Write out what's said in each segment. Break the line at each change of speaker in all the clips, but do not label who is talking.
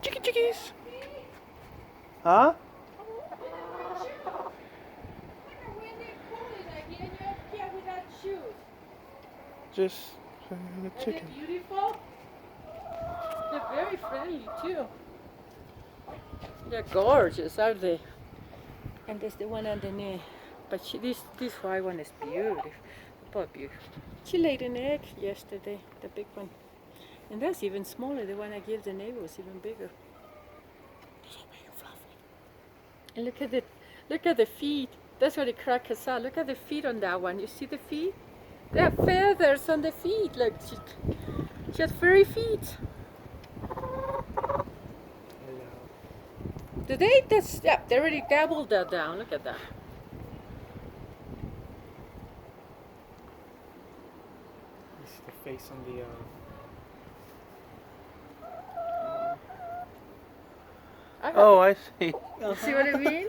Chickies. Huh? Just the chicken.
They're beautiful. They're very friendly too. They're gorgeous, aren't they? And there's the one underneath. But this white one is beautiful. But beautiful. She laid an egg yesterday, the big one. And that's even smaller. The one I gave the neighbor was even bigger.
So big and fluffy.
And look at the feet. That's what the crackers are. Look at the feet on that one. You see the feet? They have feathers on the feet. Look, she has furry feet.
Hello.
Did they? That's, yeah, they already gobbled that down. Look at that.
This is the face on the. Oh, I see.
See what I mean?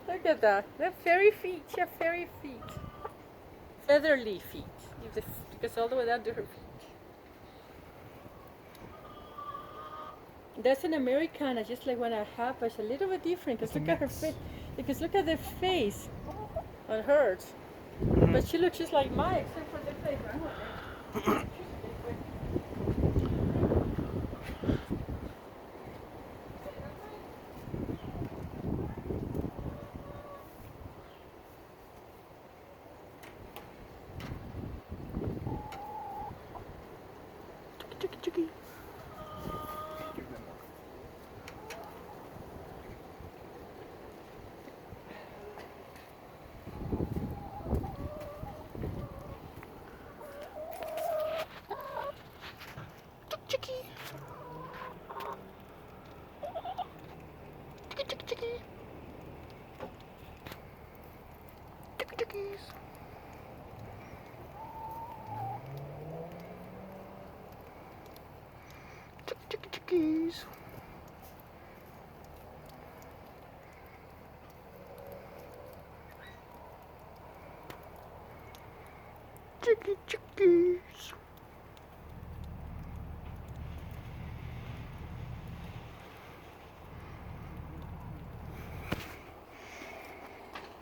Look at that. They're fairy feet. She has fairy feet. Featherly feet. It goes all the way down to her feet. That's an Americana, just like one I have, but it's a little bit different. Because look at her face. Because look at the face on hers. But she looks just like mine, except for the face.
Chicky. Chicky. Chicky. Chickies. Chickies. Chicky.